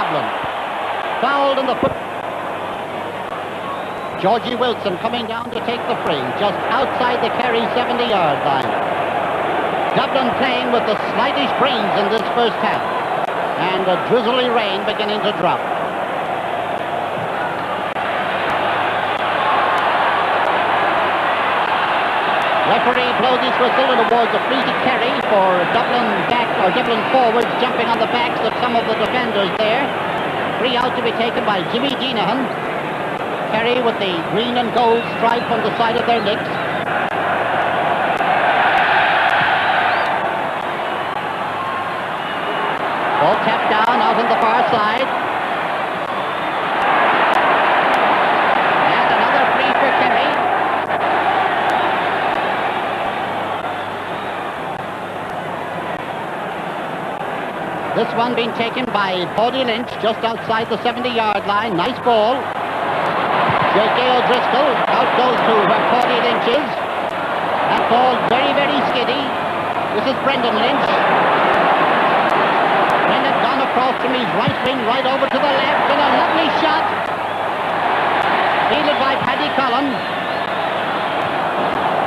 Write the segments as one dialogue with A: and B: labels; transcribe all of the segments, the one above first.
A: Dublin. Fouled in the foot. Georgie Wilson coming down to take the free, just outside the Kerry 70-yard line. Dublin playing with the slightest breeze in this first half, and a drizzly rain beginning to drop. Referee blows his whistle and awards a free to Kerry for Dublin forwards jumping on the backs of some of the defenders there. Free out to be taken by Jimmy Geenahan. Kerry with the green and gold stripe on the side of their nicks. Ball tapped down out on the far side. And another free for Kerry. This one being taken by Paddy Lynch just outside the 70-yard line. Nice ball. J.K. O'Driscoll out goes to where Paddy Lynch is. That ball very, very skiddy. This is Brendan Lynch. Brendan gone across from his right wing right over to the left, and a lovely shot. Fielded by Paddy Cullen.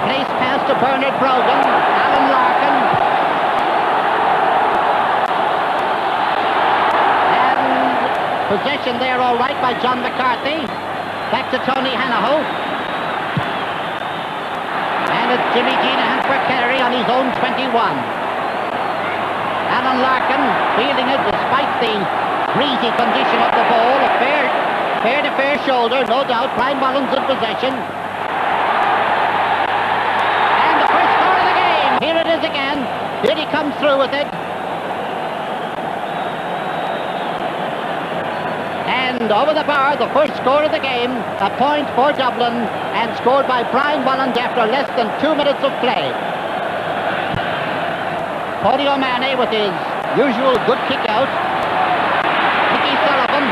A: Place pass to Bernard Brogan. Alan Larkin. Possession there all right by John McCarthy. Back to Tony Hanaho. And it's Jimmy Geenahan for Kerry on his own 21. Alan Larkin fielding it despite the breezy condition of the ball. A fair shoulder, no doubt. Brian Mullins in possession. And the first score of the game. Here it is again. Here he comes through with it. And over the bar, the first score of the game, a point for Dublin, and scored by Brian Mullins after less than 2 minutes of play. Paddy O'Mahony with his usual good kick out. Mickey Sullivan.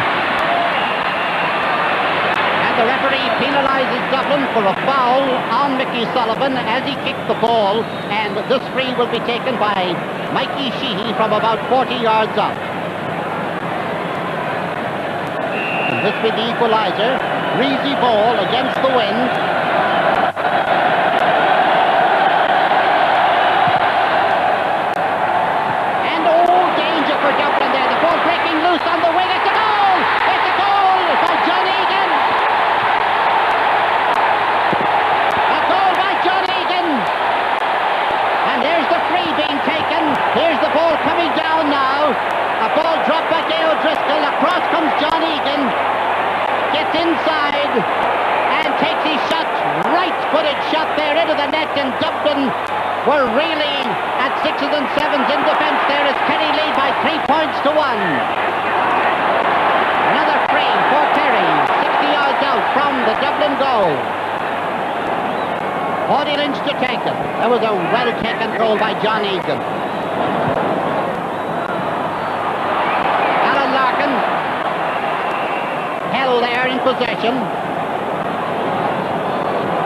A: And the referee penalises Dublin for a foul on Mickey Sullivan as he kicked the ball, and this free will be taken by Mikey Sheehy from about 40 yards out. This be the equalizer. Breezy ball against the wind. And danger for Dublin there. The ball breaking loose on the wing. It's a goal! It's a goal by John Egan. A goal by John Egan. And there's the free being taken. Here's the ball coming down now. A ball dropped by Gail Driscoll. Across comes John Egan. Gets inside and takes his shot, right-footed shot there into the net, and Dublin were really at 6s and 7s in defence there as Kerry lead by 3 points to 1. Another free for Kerry, 60 yards out from the Dublin goal. Paddy Lynch to take it. That was a well-taken goal by John Egan. Alan Larkin held there in possession,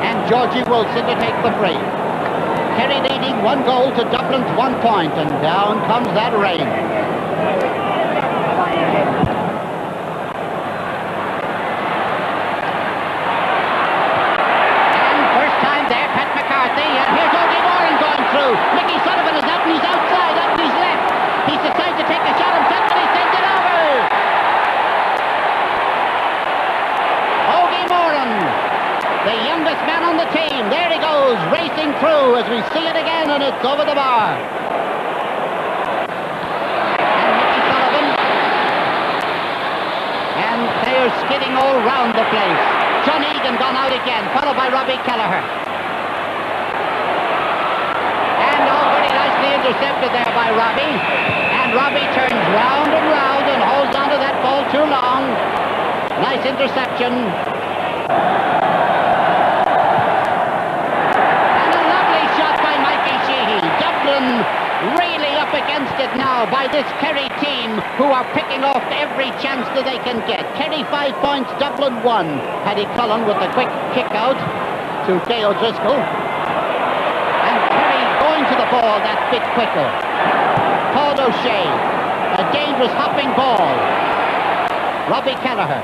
A: and Georgie Wilson to take the free. Kerry leading 1 goal to Dublin's 1 point, and down comes that rain. And first time there, Pat McCarthy, and here's Ogie Moran going through. Mickey Sullivan is out and he's outside, out and he's left. He's decided to take a shot himself, and he sends it over. The youngest man on the team. There he goes, racing through as we see it again, and it's over the bar. And Mickey Sullivan. And players skidding all round the place. John Egan gone out again, followed by Robbie Kelleher. And very nicely intercepted there by Robbie. And Robbie turns round and holds onto that ball too long. Nice interception. Really up against it now by this Kerry team, who are picking off every chance that they can get. Kerry 5 points, Dublin 1. Paddy Cullen with a quick kick out to Dale Driscoll. And Kerry going to the ball that bit quicker. Paul O'Shea, a dangerous hopping ball. Robbie Kelleher.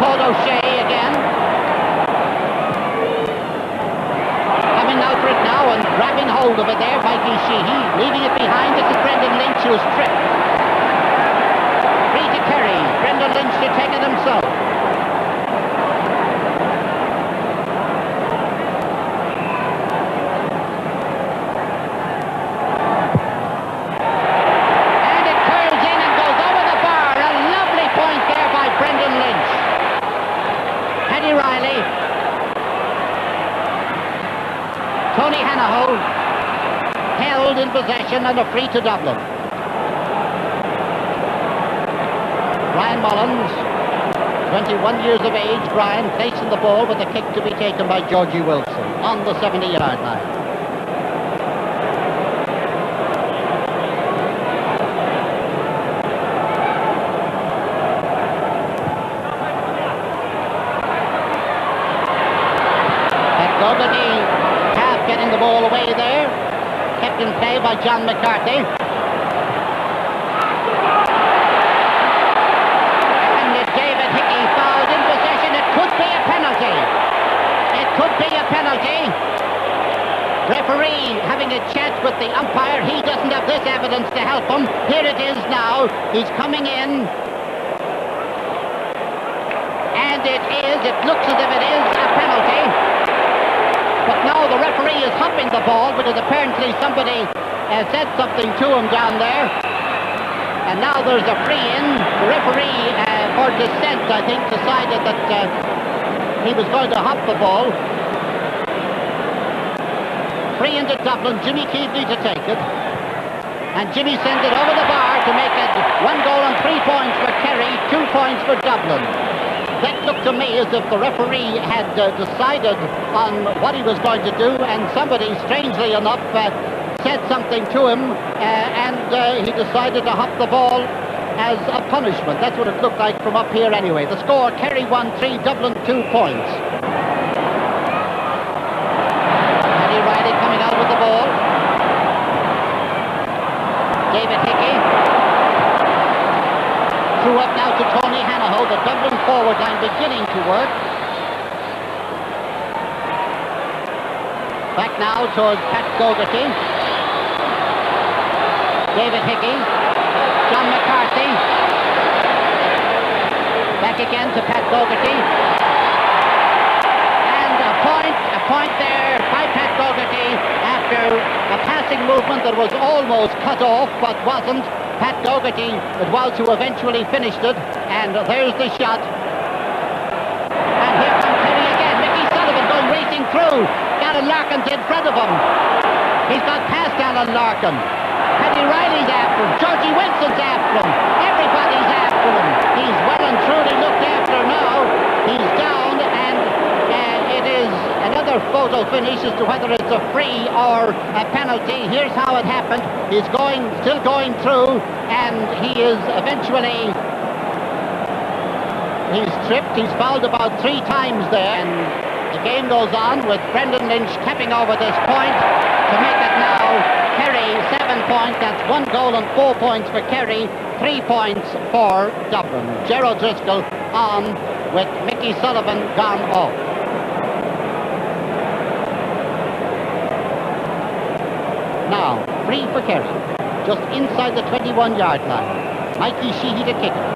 A: Paul O'Shea again. Coming out for it now and grabbing hold of it there, Mikey Sheehy. Leaving it behind. This is Brendan Lynch, who's tripped. Free to Kerry. Brendan Lynch to take it himself. Tony Hanaho held in possession and a free to Dublin. Brian Mullins, 21 years of age. Brian placing the ball with a kick to be taken by Georgie Wilson on the 70-yard line. Getting the ball away there, kept in play by John McCarthy. And David Hickey fouled in possession. It could be a penalty. It could be a penalty. Referee having a chat with the umpire. He doesn't have this evidence to help him. Here it is now. He's coming in. And it looks as if it is a penalty. But now the referee is humping the ball because apparently somebody said something to him down there. And now there's a free in. The referee, for dissent, I think, decided that he was going to hump the ball. Free into Dublin. Jimmy Keaveney to take it. And Jimmy sends it over the bar to make it 1 goal and 3 points for Kerry, 2 points for Dublin. That looked to me as if the referee had decided on what he was going to do, and somebody, strangely enough, said something to him, and he decided to hop the ball as a punishment. That's what it looked like from up here anyway. The score, Kerry 1-3, Dublin 2 points. Paddy Riley coming out with the ball. David Hickey. Threw up now to Tony Hanaho, the Dublin forward line beginning to work. Back now towards Pat Dougherty. David Hickey. John McCarthy. Back again to Pat Dougherty. And a point there by Pat Dougherty after a passing movement that was almost cut off but wasn't. Pat Dougherty, it was who eventually finished it, and there's the shot. And here comes Kerry again. Mickey Sullivan going racing through. Alan Larkin's in front of him. He's got past Alan Larkin. Paddy Riley's after him. Georgie Wilson's after him. Everybody's after him. He's well and truly looked after now. He's down, and it is another photo finish as to whether it's a free or a penalty. Here's how it happened. He's still going through, and he is eventually, he's tripped. He's fouled about 3 times there, and the game goes on with Brendan Lynch tapping over this point to make it now Kerry 7 points. That's 1 goal and 4 points for Kerry, 3 points for Dublin. Gerald Driscoll on with Mickey Sullivan gone off. Now, free for Kerry, just inside the 21-yard line. Mikey Sheehy to kick it.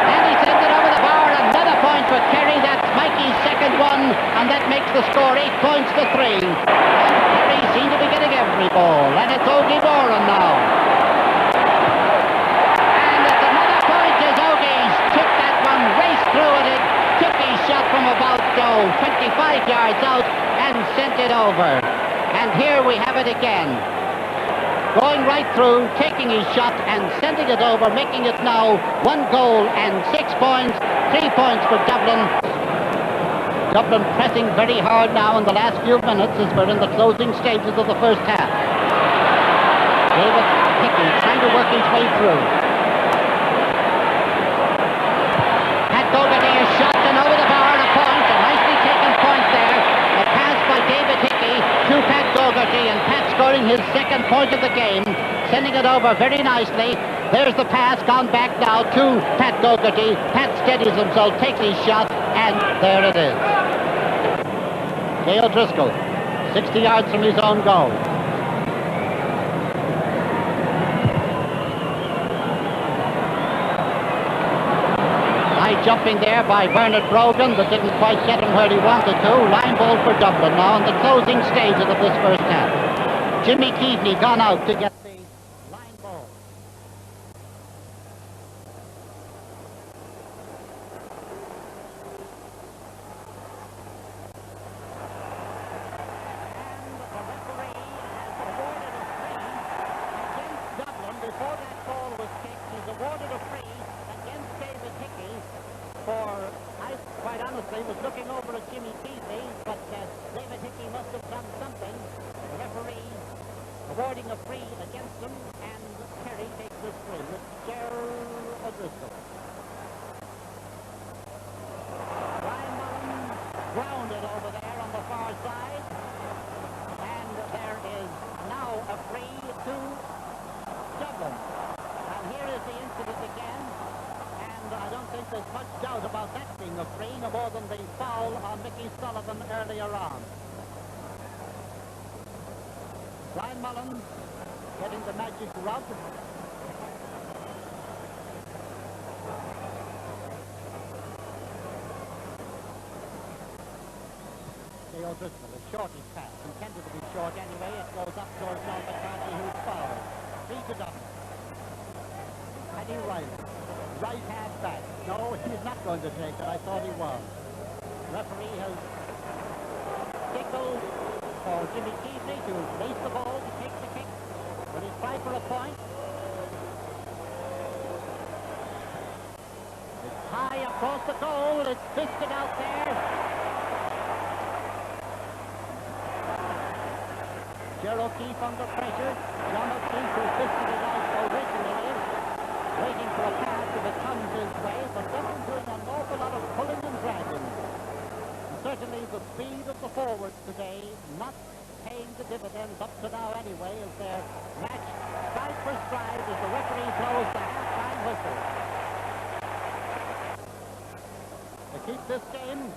A: And he sends it over the bar. Another point for Kerry. That's Mikey's second one, and that makes the score 8 points to 3. Kerry seem to be getting every ball, and it's Ogie Boran now. And it's another point as Ogie's took that one, raced through it. Took his shot from about 25 yards out and sent it over. And here we have it again. Going right through, taking his shot and sending it over, making it now 1 goal and 6 points, 3 points for Dublin. Dublin pressing very hard now in the last few minutes as we're in the closing stages of the first half. David Hickey trying to work his way through. Pat Dougherty is shot and over the bar and a point, a nicely taken point there. A pass by David scoring his second point of the game, sending it over very nicely. There's the pass, gone back now to Pat Docherty. Pat steadies himself, takes his shot, and there it is. Dale Driscoll, 60 yards from his own goal. High jumping there by Bernard Brogan, but didn't quite get him where he wanted to. Line ball for Dublin now in the closing stages of this first half. Jimmy Keaveney gone out to get the line ball. And the referee has awarded a free against Dublin. Before that ball was kicked, he's awarded a free against David Hickey for, I quite honestly was looking over at Jimmy Keaveney, but David Hickey must have done something. The referee awarding a free against them, and Kerry takes this free with Gerald O'Driscoll. Brian Mullen grounded over there on the far side, and there is now a free to Dublin. And here is the incident again, and I don't think there's much doubt about that being a free, no more than the foul on Mickey Sullivan earlier on. Brian Mullen getting the magic rub. Dale Driscoll, a shortish pass, intended to be short anyway. It goes up towards John McCarthy, who's fouled. 3 to Dublin. Paddy Riley, right hand back. No, he's not going to take it. I thought he was. Referee has tickled for Jimmy Keaveney to release the ball, to take the kick. Will he try for a point? It's high across the goal. It's fisted out there. Gerald O'Keefe under pressure. John O'Keefe, who fisted it out originally, waiting for a pass if it comes his way, but doesn't do an awful lot of pulling and dragging. Certainly the speed of the forwards today not paying the dividends up to now anyway, as they're matched stride for stride as the referee blows the half-time whistle. To keep this game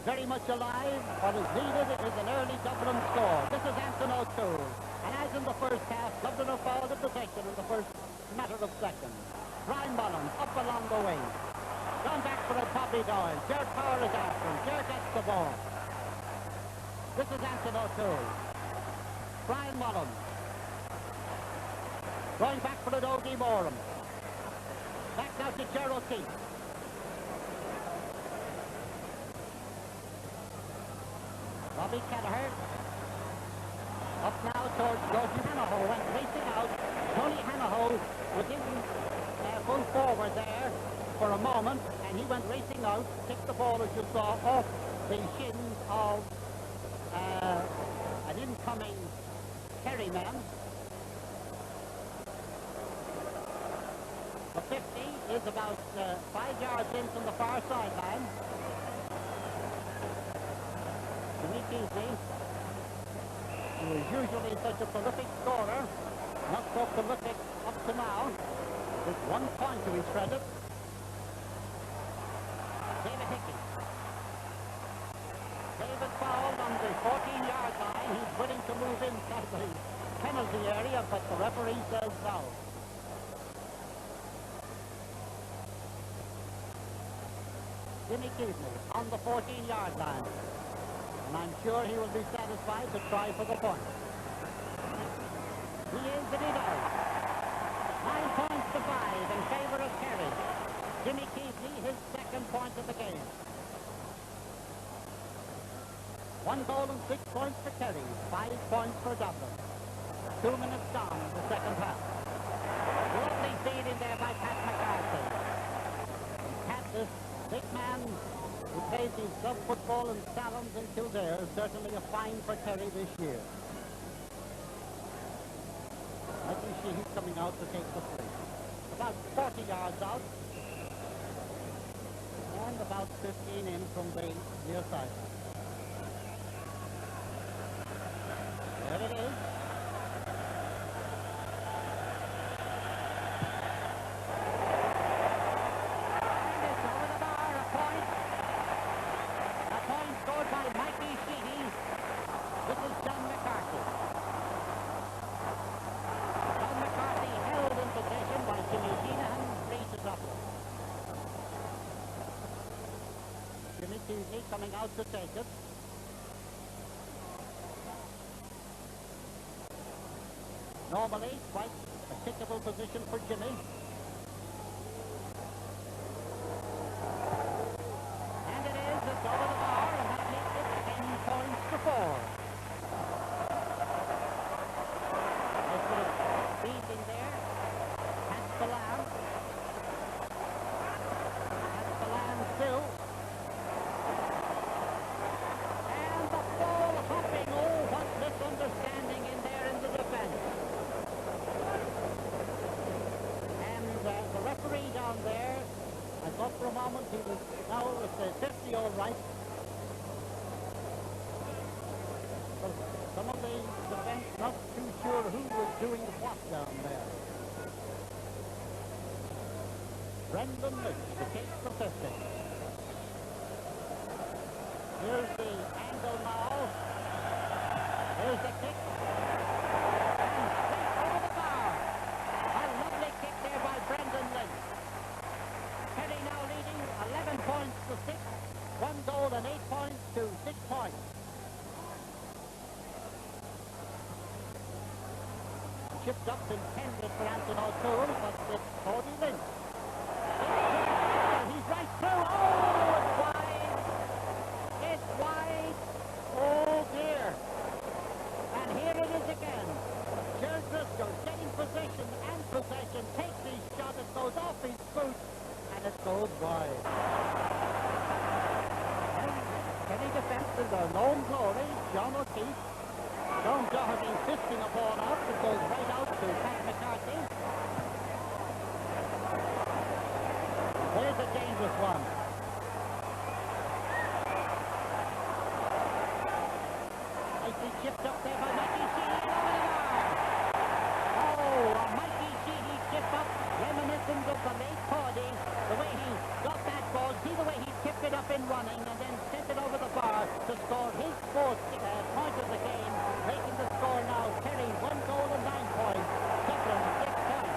A: very much alive, what is needed is an early Dublin score. This is Anton O'Toole, and as in the first half, Dublin have fouled the possession in the first matter of seconds. Brian Mullen up along the wing. Gone back for a Bobby Doyle. Jared Power is after him. Jared gets the ball. This is Anton O'Toole. Brian Mullen. Going back for it, Ogie Moran. Back now to Gerald O'Keefe. Robbie Kelleher. Up now towards Rosie Hanaho. Went racing out. Tony Hanaho was in full forward there for a moment, and he went racing out, kicked the ball, as you saw, off the shins of an incoming Kerry man. The 50 is about 5 yards in from the far sideline. Jimmy Keaveney, who is usually such a prolific scorer, not so prolific up to now, with 1 point to his credit. David Hickey. David fouled on the 14-yard line. He's willing to move inside the penalty area, but the referee says no. Jimmy Keaveney on the 14-yard line. And I'm sure he will be satisfied to try for the point. He is, and he does. 9 points to 5 in favor of Kerry. Jimmy Keaveney, his second point of the game. 1 goal and 6 points for Kerry. 5 points for Dublin. 2 minutes down in the second half. Lovely feed in there by Pat McCarthy. Pat, this big man who plays his club football in Salons and Kildare, is certainly a find for Kerry this year. As you see, he's coming out to take the free. About 40 yards out. And about 15 in from the near side. There it is. Sheahy coming out to take it. Normally, quite a kickable position for Jimmy. And it is, it's over the bar, and that makes it 10 points to 4. There's a bit of beating there. That's the lamb. That's the lamb still. And the ball hopping. Oh, what misunderstanding in there in the defense. The referee down there, I thought for a moment he was, now it's a 50 all right. But some of the defense not too sure who was doing what down there. Brendan Mitch, the kick for 50. Here's the angle now. Here's the kick. And straight over the bar. A lovely kick there by Brendan Lynch. Kerry now leading 11 points to 6. 1 goal and 8 points to 6 points. Chipped up intended for Anton O'Toole, but it's Cody Lynch. He's right through. Oh, it's wide. It's wide. Oh, dear. And here it is again. Gerard Driscoll getting possession and possession. Takes his shot. It goes off his boot. And it goes wide. Kerry defence is their lone glory. John O'Keefe. John Doherty fisting a ball out. It goes right out to Pat McCarthy. There's a dangerous one. Nicely chipped up there by Mikey Sheahy over the bar. Oh, a Mikey Sheahy chip up, reminiscent of the late Cordy. The way he got that ball, see the way he tipped it up in running and then sent it over the bar to score his fourth point of the game, making the score now Kerry 1 goal and 9 points, Dublin 6 points.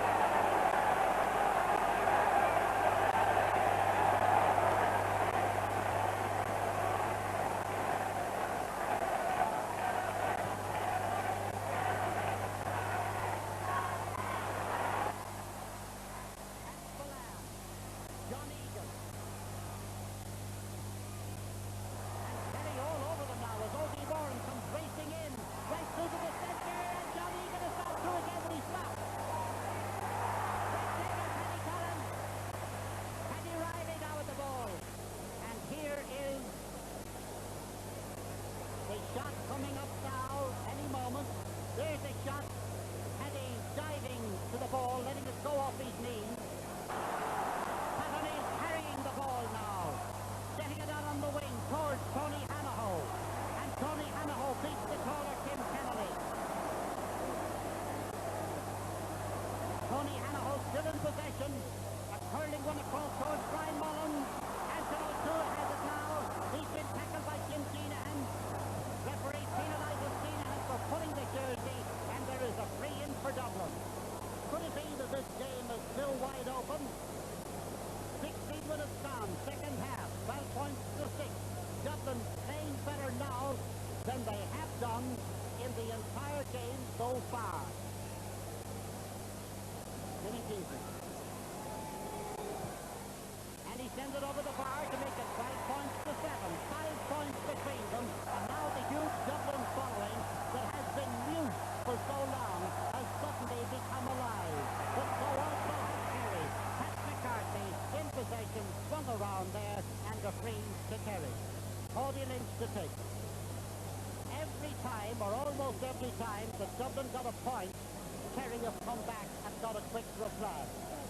A: Coming up now, any moment. There's a shot. Paddy diving to the ball, letting it go off his knees. Patton is carrying the ball now. Getting it out on the wing towards Tony Hanaho. And Tony Hanaho beats the taller Tim Kennedy. Tony Hanaho still in possession. A curling one across towards Brian Mullins. Anton O'Toole has it now. He's been tackled by Jim Keenan. Referee penalises Keenan for pulling the jersey, and there is a free in for Dublin. Could it be that this game is still wide open? 16 minutes gone, second half, 12 points to 6. Dublin playing better now than they have done in the entire game so far. Jimmy Keegan. And he sends it over the bar to make it 12 points to 7. 5 points between them. And now the huge Dublin following that has been mute for so long has suddenly become alive. But so also has Kerry. Pat McCarthy in possession, swung around there, and a freeze to Kerry. Cody Lynch to take. Every time, or almost every time, that Dublin got a point, Kerry have come back and got a quick reply.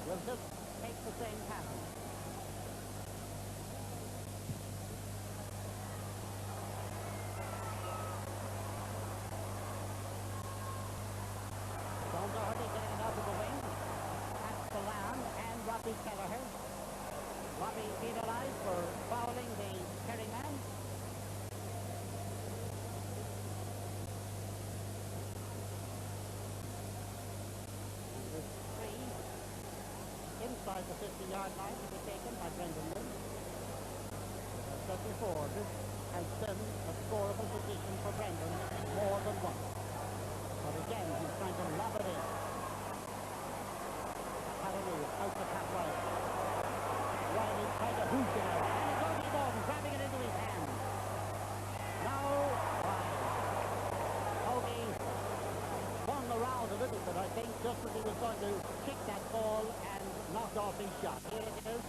A: We'll just take the same pattern. John Doherty getting out of the wing. That's the Lamb and Robbie Kelleher. Robbie penalised for fouling the Kerry man. Inside the 50-yard line to be taken by Brendan Lynch. said before, this has been a scoreable position for Brendan more than once. But again, he's trying to lob it in. Hallelujah, out to Pat Riley. Riley trying to hook it out. And it's Ogie Morgan grabbing it into his hand. Now, Ogie swung around a little bit, I think, just as he was going to kick that ball and knock off his shot. Here it is.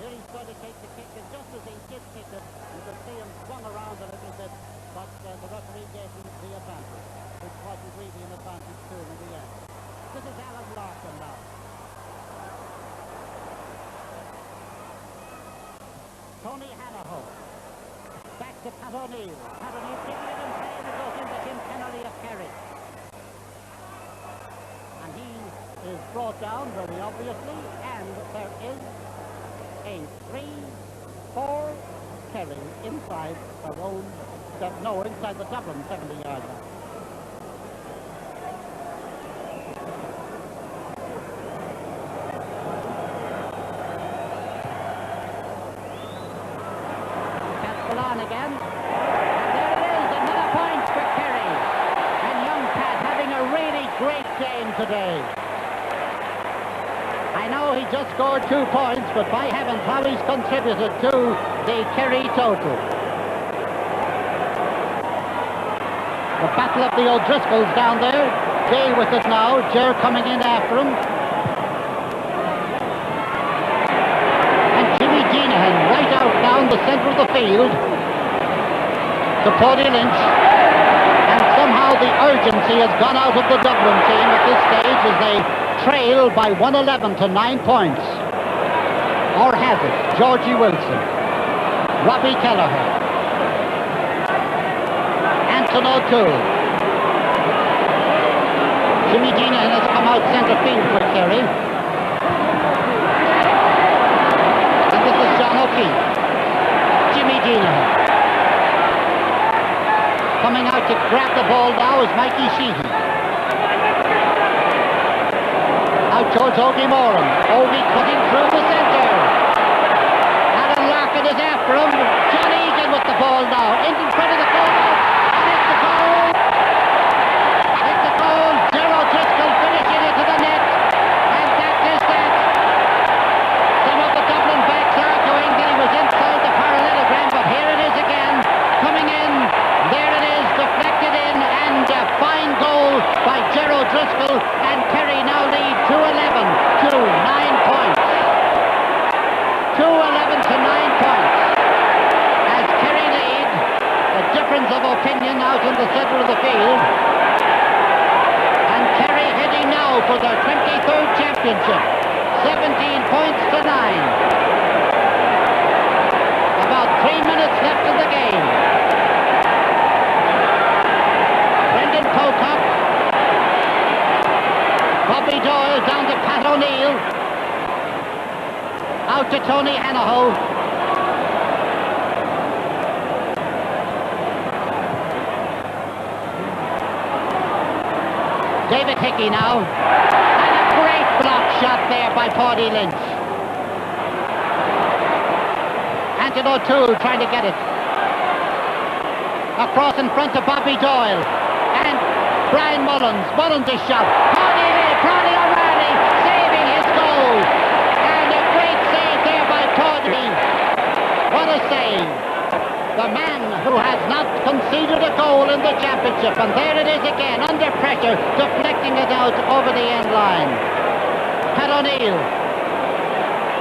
A: Here he's going to take the kick, and just as he did kick it, you could see him swung around a little bit, but the referee gave him the advantage, which wasn't really an advantage to him in the end. This is Alan Larkin now. Tony Hanaho. Back to Pat O'Neill. Pat O'Neill giving it in play, and it goes into Jim Kennelly of Kerry. And he is brought down very obviously, and there is a 3-4 Kerry inside their own, inside the Dublin 70-yard line. Castellan again. And there it is, another point for Kerry. And young Pat having a really great game today. I know he just scored 2 points, but by heavens, how he's contributed to the Kerry total. The battle of the O'Driscolls down there. Jay with it now. Ger coming in after him. And Jimmy Deenahan right out down the centre of the field to Paddy Lynch. And somehow the urgency has gone out of the Dublin team at this stage as they trail by 111 to 9 points. Or has it? Georgie Wilson, Robbie Kelleher, Anton O'Toole. Jimmy Deenahan has come out centre field for Kerry. And this is John O'Keefe. Jimmy Deenahan. Coming out to grab the ball now is Mikey Sheehy. Out towards Ogie Moran. Ogie cutting through the centre. Alan Larkin is after him. John Egan with the ball now. In front of the goal. And it's the goal. It's the goal. Gerald Driscoll finishing it to the net. And that is that. Some of the Dublin backs arguing that he was inside the parallelogram, but here it is again. Coming in. There it is. Deflected in. And a fine goal by Gerald Driscoll. And Kerry now lead 2-11 to 9 points. 2-11 to 9 points. As Kerry lead, a difference of opinion out in the centre of the field. And Kerry heading now for their 23rd championship. 17 points to 9. About 3 minutes left in the game. Brendan Pocock. Bobby Doyle down to Pat O'Neill. Out to Tony Hanaho. David Hickey now. And a great block shot there by Paddy Lynch. Anton O'Toole trying to get it. Across in front of Bobby Doyle. And Brian Mullins. Mullins is shot. Paddy O'Reilly saving his goal. And a great save there by Paddy. What a save. The man who has not conceded a goal in the championship. And there it is again, under pressure, deflecting it out over the end line. Pat O'Neill.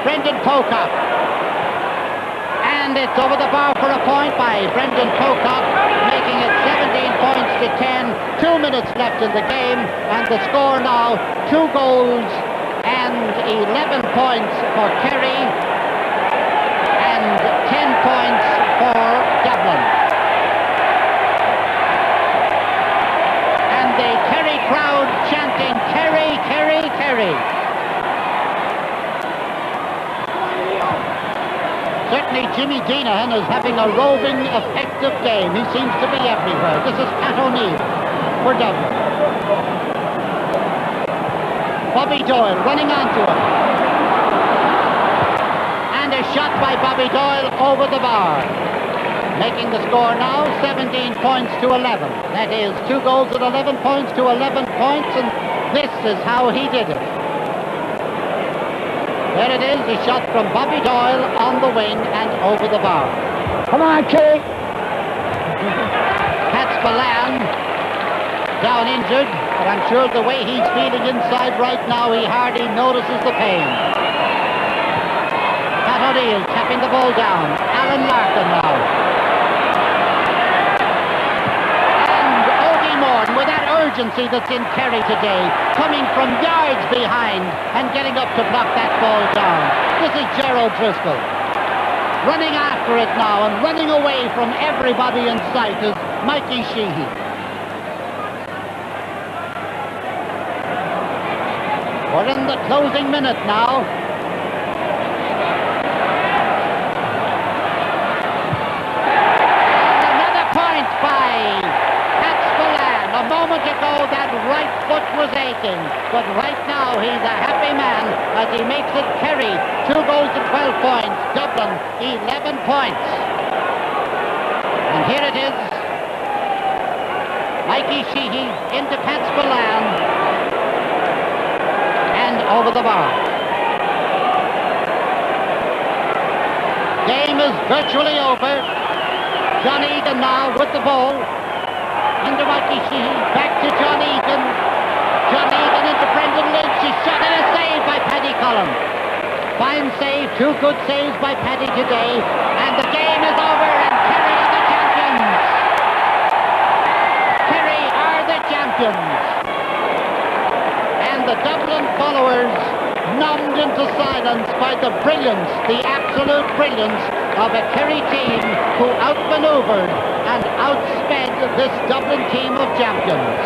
A: Brendan Pocock. And it's over the bar for a point by Brendan Pocock, making it 17 points to 10. 2 minutes left in the game, and the score now, 2 goals and 11 points for Kerry, and 10 points for Dublin. And the Kerry crowd chanting, Kerry, Kerry, Kerry. Certainly Jimmy Deenahan is having a roving, effective game. He seems to be everywhere. This is Pat O'Neill for Dublin. Bobby Doyle running onto him. And a shot by Bobby Doyle over the bar. Making the score now 17 points to 11. That is 2 goals at 11 points to 11 points, and this is how he did it. There it is, a shot from Bobby Doyle on the wing and over the bar.
B: Come on, Kerry.
A: Pat Spillane down injured, but I'm sure the way he's feeling inside right now, he hardly notices the pain. Pat O'Neill tapping the ball down. Alan Larkin now. And Ogie Morton with that urgency that's in Kerry today, coming from yards behind and getting up to block that ball down. This is Gerald Driscoll. Running after it now and running away from everybody in sight is Mikey Sheehy. We're in the closing minute now. And another point by Pat Spillane. A moment ago that right foot was aching, but right now he's a happy man as he makes it Kerry 2 goals to 12 points, Dublin 11 points. And here it is. Mikey Sheehy into Pat Spillane. Over the bar. Game is virtually over. John Egan now with the ball. Into Mikey Sheehy. Back to John Egan. John Egan into Brendan Lynch. He's shot and a save by Paddy Cullen. Fine save. 2 good saves by Paddy today. And the game is over and Kerry are the champions. Kerry are the champions. And the Dublin followers numbed into silence by the brilliance, the absolute brilliance of a Kerry team who outmaneuvered and outsped this Dublin team of champions.